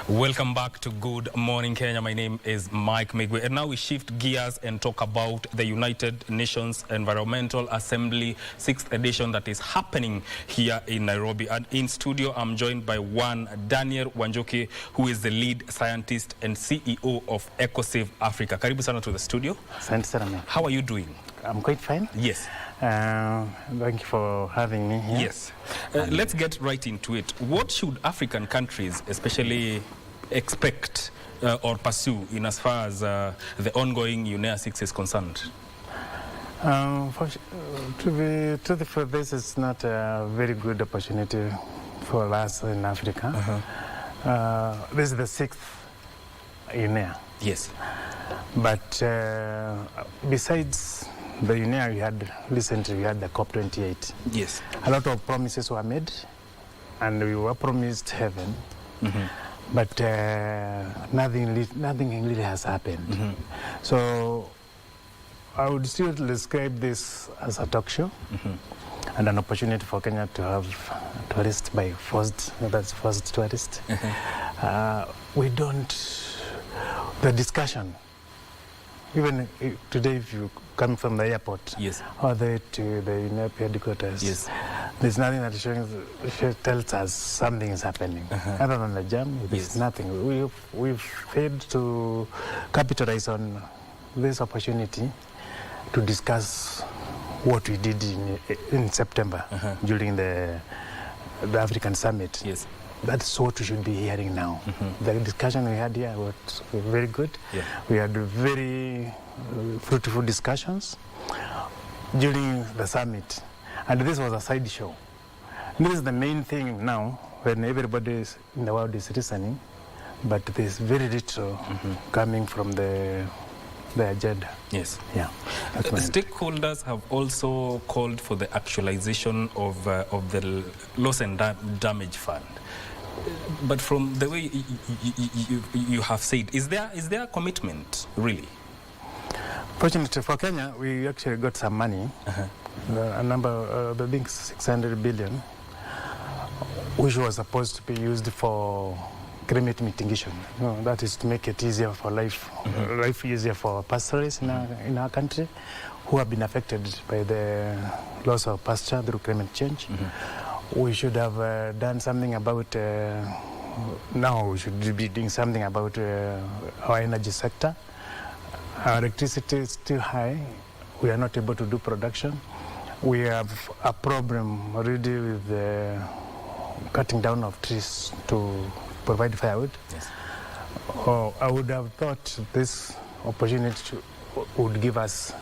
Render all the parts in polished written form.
Welcome back to Good Morning Kenya. My name is Mike Migwe, and now we shift gears and talk about the United Nations Environmental Assembly 6th edition that is happening here in Nairobi. And in studio, I'm joined by one Daniel Wanjoki, who is the lead scientist and CEO of EcoSave Africa. Karibu sana to the studio. Thanks, Sarame. How are you doing? I'm quite fine. Yes. Thank you for having me here. Yes. Let's get right into it. What should African countries especially expect or pursue in as far as the ongoing UNEA 6 is concerned? To be truthful, this is not a very good opportunity for us in Africa. This is the 6th UNEA. Yes. But besides the UNEA, we had the COP28. Yes. A lot of promises were made, and we were promised heaven. But nothing really has happened. So I would still describe this as a talk show and an opportunity for Kenya to have tourists by forced tourists. The discussion, even today if you come from the airport, yes, or to the UNEP headquarters, yes, there's nothing that tells us something is happening. Other than the jam, there's nothing. We've failed to capitalize on this opportunity to discuss what we did in September during the African Summit. Yes. That's what we should be hearing now. The discussion we had here was very good. Yeah. We had very fruitful discussions during the summit. And this was a side show. This is the main thing now when everybody in the world is listening, but there's very little coming from the agenda. Yes. Yeah. Stakeholders have also called for the actualization of the loss and damage fund. But from the way you have said, is there a commitment really? Fortunately for Kenya, we actually got some money, a number, I think 600 billion, which was supposed to be used for climate mitigation. That is to make it easier for life easier for pastoralists in our country who have been affected by the loss of pasture through climate change. We should have done something about, now we should be doing something about our energy sector. Our electricity is still high. We are not able to do production. We have a problem already with cutting down of trees to provide firewood. Yes. I would have thought this opportunity would give us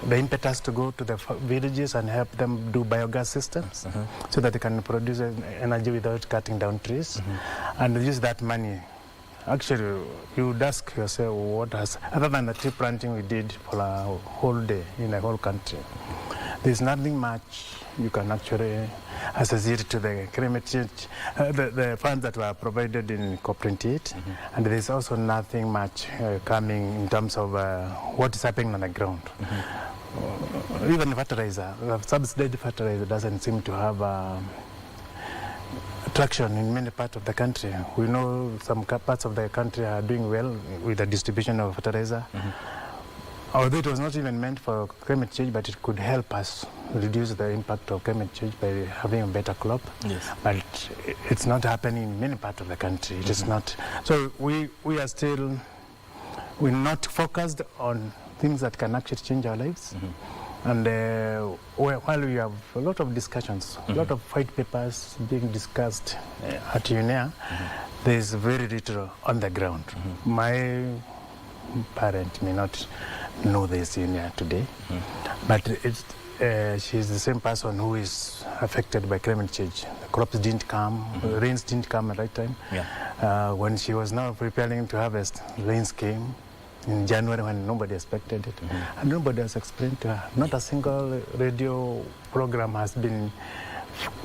the impetus to go to the villages and help them do biogas systems so that they can produce energy without cutting down trees and use that money. Actually, you would ask yourself, what has, other than the tree planting we did for a whole day in the whole country, there's nothing much you can actually associate to the climate change, the funds that were provided in COP28, and there's also nothing much coming in terms of what is happening on the ground. Even fertilizer, subsidized fertilizer doesn't seem to have traction in many parts of the country. We know some parts of the country are doing well with the distribution of fertilizer. Although it was not even meant for climate change, but it could help us reduce the impact of climate change by having a better crop. Yes. But it's not happening in many parts of the country. It is not. So we're not focused on things that can actually change our lives. And while we have a lot of discussions, a lot of white papers being discussed at UNEA, there is very little on the ground. My parent may not know this UNEA today, but she's the same person who is affected by climate change. The crops didn't come, the rains didn't come at the right time. Yeah. When she was now preparing to harvest, rains came in January when nobody expected it. And nobody has explained to her. Not a single radio program has been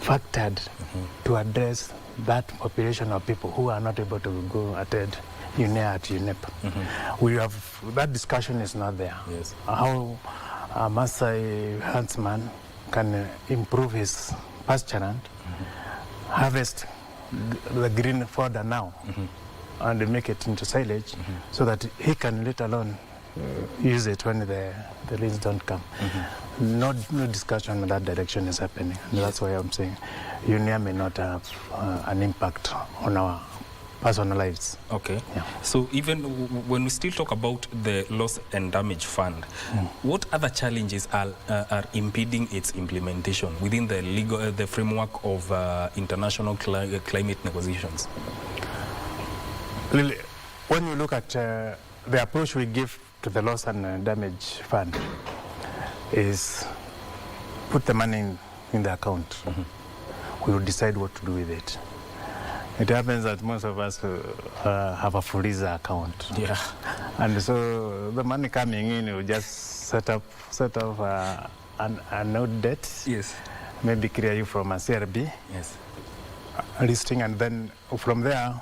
factored to address that population of people who are not able to go attend UNEA at UNEP. We have, that discussion is not there. Yes. How a Maasai huntsman can improve his pasture land, harvest the green fodder now, and make it into silage so that he can let alone use it when the rains don't come. No discussion in that direction is happening. And that's why I'm saying UNIA may not have an impact on our personal lives. Okay. Yeah. So even when we still talk about the loss and damage fund, what other challenges are impeding its implementation within the legal, the framework of international climate negotiations? Really, when you look at the approach we give to the loss and damage fund is put the money in the account. We will decide what to do with it. It happens that most of us have a freezer account. Yeah. And so the money coming in, you just set up a note debt. Yes. Maybe clear you from a CRB. Yes. Listing, and then from there,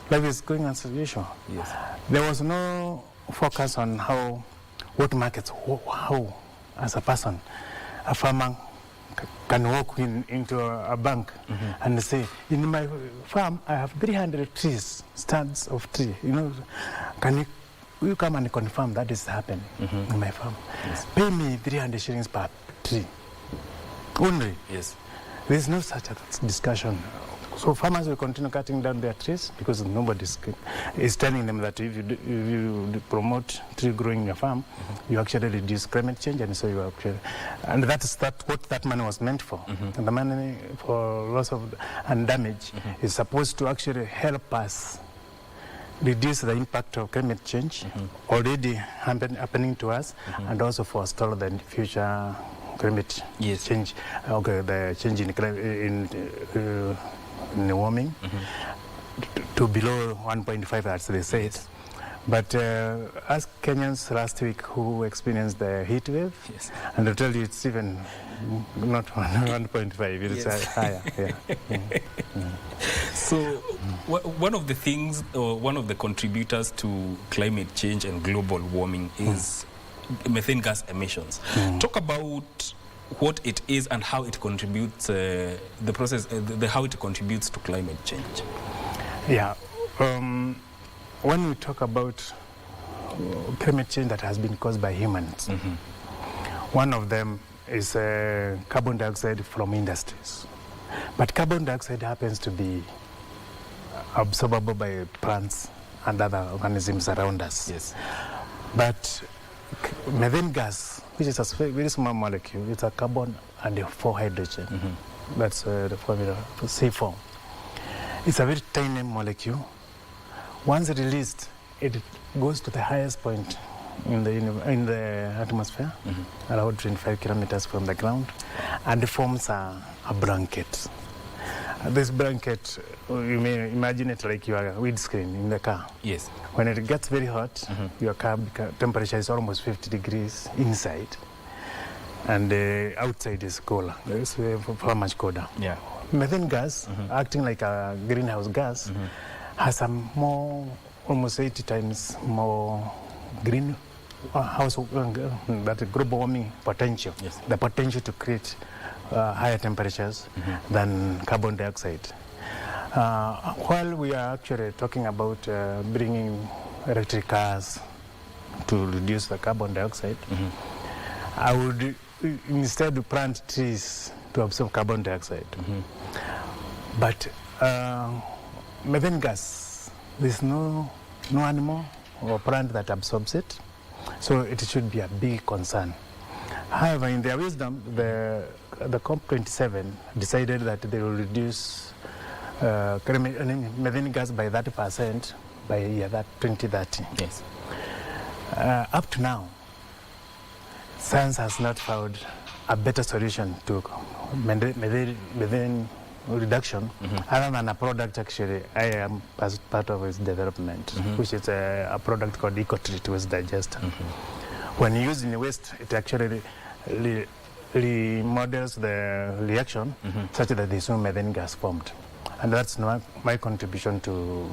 life is going as usual. Yes. There was no focus on what markets, how as a person, a farmer can walk into a bank and say, in my farm, I have 300 trees, stands of tree. Can you come and confirm that is happening in my farm? Yes. Pay me 300 shillings per tree. Only. Yes. There is no such a discussion. So farmers will continue cutting down their trees because nobody is telling them that if you promote tree growing in your farm, you actually reduce climate change, and so you actually, and that's what that money was meant for. And the money for loss and damage is supposed to actually help us reduce the impact of climate change already happening to us, and also forestall the future climate change. Okay, the change in warming to below 1.5, as they say it. But ask Kenyans last week who experienced the heat wave, and they'll tell you it's even not 1.5, it's higher. So one of the things, or one of the contributors to climate change and global warming is methane gas emissions. Talk about what it is and how it contributes, the process, how it contributes to climate change. Yeah. When we talk about climate change that has been caused by humans, one of them is carbon dioxide from industries. But carbon dioxide happens to be absorbable by plants and other organisms around us. Yes. But methane gas, which is a very small molecule, it's a carbon and 4 hydrogen. That's the formula for C4. It's a very tiny molecule. Once released, it goes to the highest point in the atmosphere, around 25 kilometers from the ground, and forms a blanket. This blanket, you may imagine it like your windscreen in the car. Yes. When it gets very hot, your car temperature is almost 50 degrees inside, and outside is cooler. It's far much colder. Yeah. Methane gas, acting like a greenhouse gas, has a almost 80 times more greenhouse that global warming potential. Yes. The potential to create higher temperatures than carbon dioxide. While we are actually talking about bringing electric cars to reduce the carbon dioxide, I would instead plant trees to absorb carbon dioxide. But methane gas, there's no animal or plant that absorbs it, so it should be a big concern. However, in their wisdom, the COP27 decided that they will reduce methane gas by 30% by year 2030. Yes. Up to now, science has not found a better solution to methane reduction other than a product actually I am as part of its development, which is a product called EcoTreat waste digester. When used in waste, it actually remodels the reaction such that there is no methane gas formed. And that's my contribution to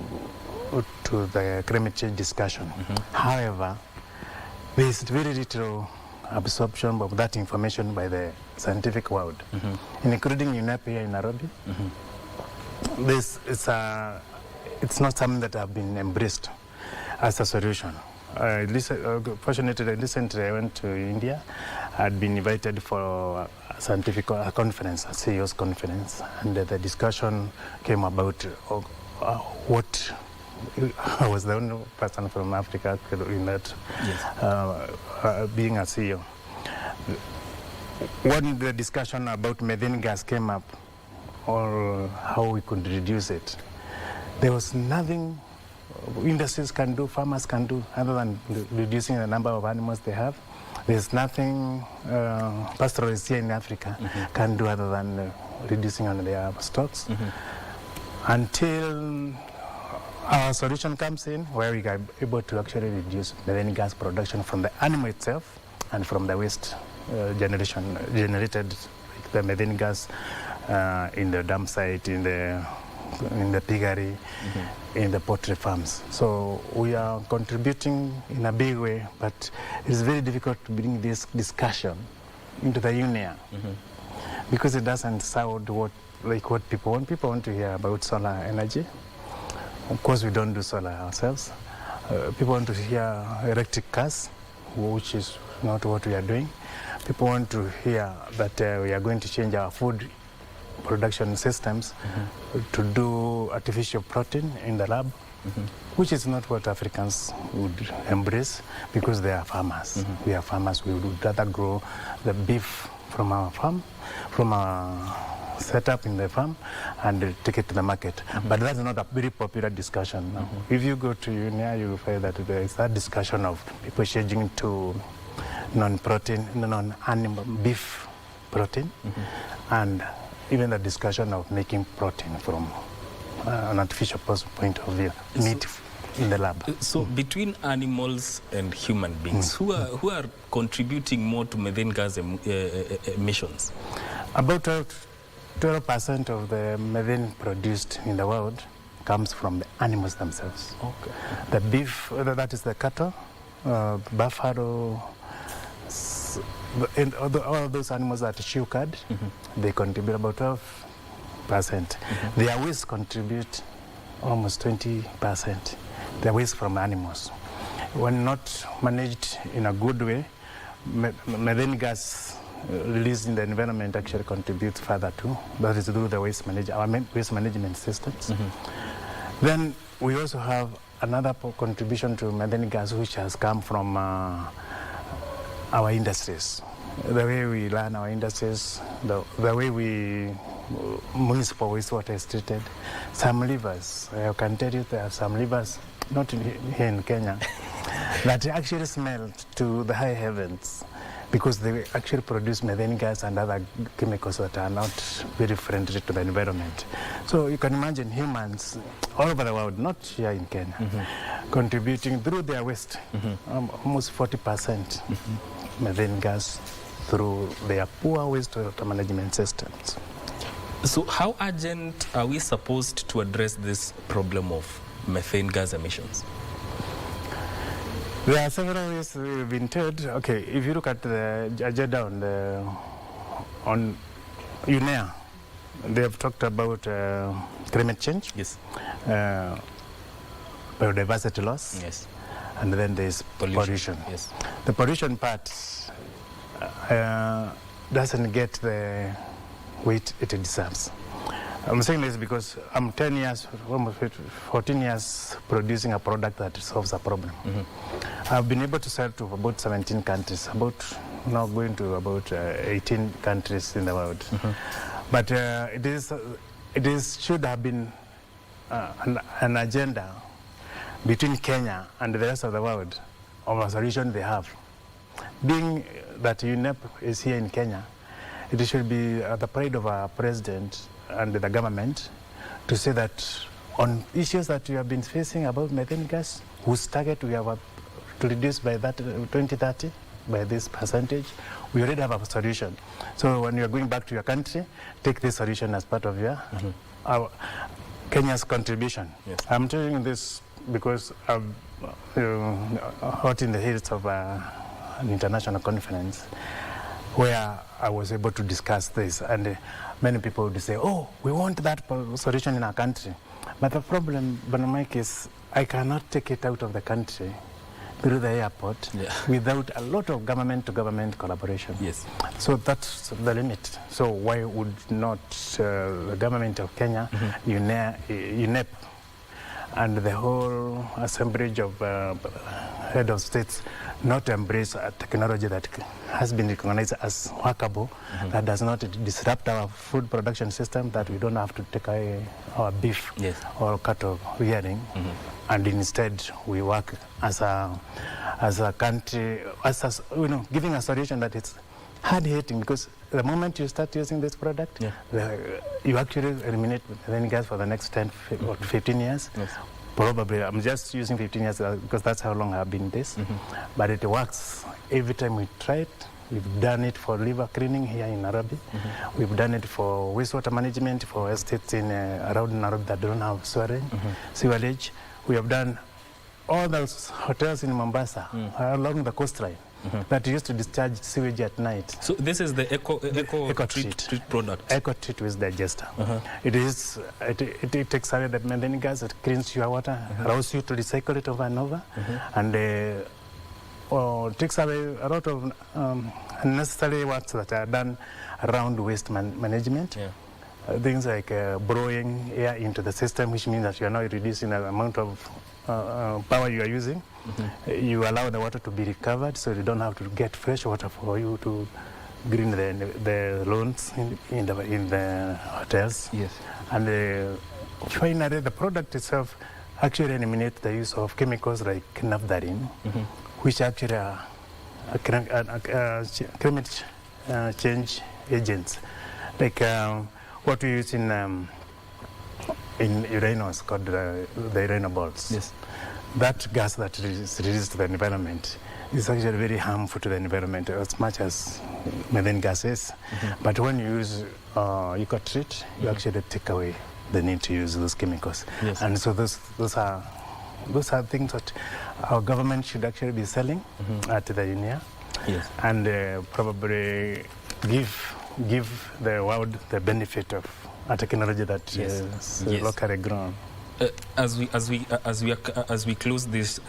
the climate change discussion. However, there is very little absorption of that information by the scientific world, including UNEP here in Nairobi. This is it's not something that have been embraced as a solution. Fortunately, recently I went to India. I'd been invited for a scientific conference, a CEO's conference, and the discussion came about what I was the only person from Africa in that, being a CEO. When the discussion about methane gas came up, or how we could reduce it, there was nothing industries can do, farmers can do, other than reducing the number of animals they have. There's nothing pastoralists here in Africa can do other than reducing on their stocks. Until our solution comes in, where we are able to actually reduce methane gas production from the animal itself and from the waste generated the methane gas in the dump site, in the piggery, in the poultry farms. So we are contributing in a big way, but it's very difficult to bring this discussion into the union because it doesn't sound what people want. People want to hear about solar energy. Of course, we don't do solar ourselves. People want to hear electric cars, which is not what we are doing. People want to hear that we are going to change our food production systems to do artificial protein in the lab, which is not what Africans would embrace because they are farmers. We are farmers. We would rather grow the beef from our farm, from our setup in the farm, and take it to the market. But that's not a very popular discussion now. If you go to UNIA, you will find that there is that discussion of people changing to non-animal beef protein, and even the discussion of making protein from an artificial point of view, meat in the lab. So between animals and human beings, who are contributing more to methane gas emissions? About 12% of the methane produced in the world comes from the animals themselves. Okay. The beef, that is the cattle, buffalo, and all those animals that chew cud, they contribute about 12%. Their waste contribute almost 20%. The waste from animals. When not managed in a good way, methane gas released in the environment actually contributes further too. That is through the our waste management systems. Then we also have another contribution to methane gas, which has come from our industries. The way we run our industries, the way municipal wastewater is treated. Some rivers, I can tell you there are some rivers, not here in Kenya, that actually smell to the high heavens because they actually produce methane gas and other chemicals that are not very friendly to the environment. So you can imagine humans all over the world, not here in Kenya, contributing through their waste, almost 40% methane gas through their poor wastewater management systems. So how urgent are we supposed to address this problem of methane gas emissions? There are several ways we've been told. Okay, if you look at the agenda on UNEA, they have talked about climate change, biodiversity loss, and then there's pollution. The pollution part doesn't get the weight it deserves. I'm saying this because I'm 10 years, almost 14 years producing a product that solves a problem. I've been able to sell to about 17 countries, now going to about 18 countries in the world. But should have been an agenda between Kenya and the rest of the world of a solution they have. Being that UNEP is here in Kenya, it should be the pride of our president and the government to say that on issues that we have been facing about methane gas, whose target we have to reduce by that 2030 by this percentage, we already have a solution. So when you are going back to your country, take this solution as part of your Kenya's contribution. I'm telling you this because I'm hot in the heels of an international conference where I was able to discuss this, and many people would say, oh, we want that solution in our country. But the problem, Bwana Mike, is I cannot take it out of the country through the airport without a lot of government-to-government collaboration. Yes. So that's the limit. So why would not the government of Kenya, UNEP, and the whole assemblage of head of states not embrace a technology that has been recognized as workable, that does not disrupt our food production system, that we don't have to take away our beef or cattle rearing, and instead we work as a country, giving a solution that it's hard-hitting, because the moment you start using this product, you actually eliminate methane gas for the next 10 or 15 years. Yes. Probably, I'm just using 15 years because that's how long I've been this. But it works every time we try it. We've done it for river cleaning here in Nairobi. We've done it for wastewater management for estates in around Nairobi that don't have sewerage. We have done all those hotels in Mombasa along the coastline that used to discharge sewage at night. So this is the eco treat product. Eco treat with digester. It takes away the methane gas, it cleans your water, allows you to recycle it over and over, and takes away a lot of unnecessary works that are done around waste management. Things like blowing air into the system, which means that you are now reducing the amount of power you are using. You allow the water to be recovered, so you don't have to get fresh water for you to green the lawns in the hotels. Yes. And finally, the product itself actually eliminates the use of chemicals like naphthalene, which actually are climate change agents, like what we use in uranos called the urano balls. Yes. That gas that is released to the environment is actually very harmful to the environment as much as methane gas is. But when you use EcoTreat, you actually take away the need to use those chemicals. Yes. And so those are things that our government should actually be selling at the UNEA, and probably give the world the benefit of a technology that is locally grown. As we close this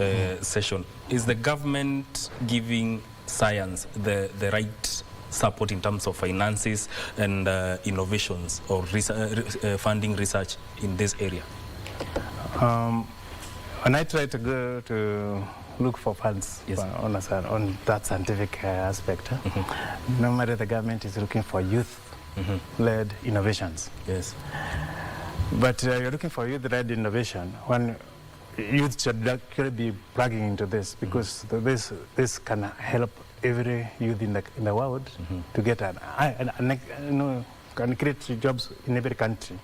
session, is the government giving science the right support in terms of finances and innovations or funding research in this area? When I try to go to look for funds on that scientific aspect, normally the government is looking for youth-led innovations. Yes. But you're looking for youth-led innovation when youth should actually be plugging into this, because this can help every youth in the world to get can create jobs in every country.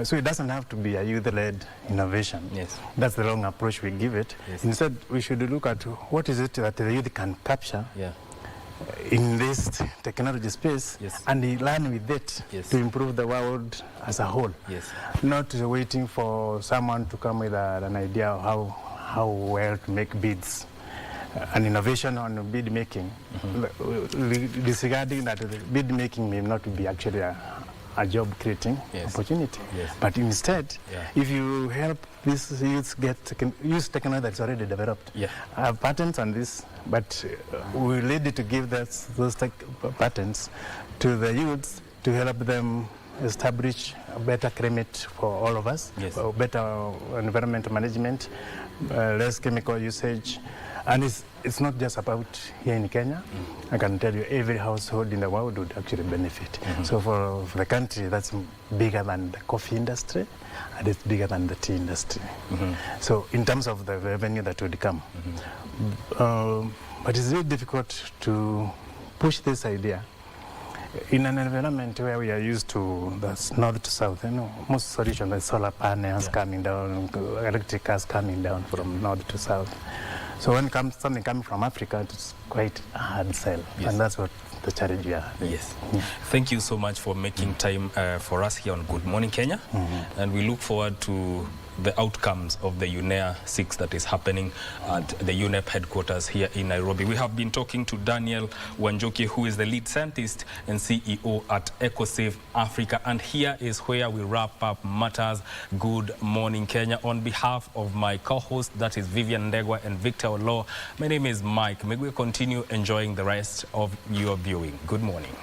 So it doesn't have to be a youth-led innovation. Yes. That's the wrong approach we give it. Yes. Instead, we should look at what is it that the youth can capture in this technology space, and learn with it to improve the world as a whole. Yes. Not waiting for someone to come with an idea of how well to make beads. An innovation on bead making, disregarding that bead making may not be actually a job creating opportunity. Yes. But instead, if you help these youths use technology that's already developed, I have patents on this, but we need to give those patents to the youths to help them establish a better climate for all of us, better environmental management, less chemical usage. And it's not just about here in Kenya. I can tell you every household in the world would actually benefit. So for the country, that's bigger than the coffee industry, and it's bigger than the tea industry. So in terms of the revenue that would come. But it's very difficult to push this idea in an environment where we are used to the north to south. Most solutions, the solar panels coming down, electric cars coming down from north to south. So when something coming from Africa, it's quite a hard sell, and that's what the challenge we are. Yes. Thank you so much for making time for us here on Good Morning Kenya, and we look forward to the outcomes of the UNEA 6 that is happening at the UNEP headquarters here in Nairobi. We have been talking to Daniel Wanjoki, who is the lead scientist and CEO at EcoSave Africa. And here is where we wrap up Matters. Good morning, Kenya. On behalf of my co-host, that is Vivian Ndegwa and Victor Olo, my name is Mike. May we continue enjoying the rest of your viewing. Good morning.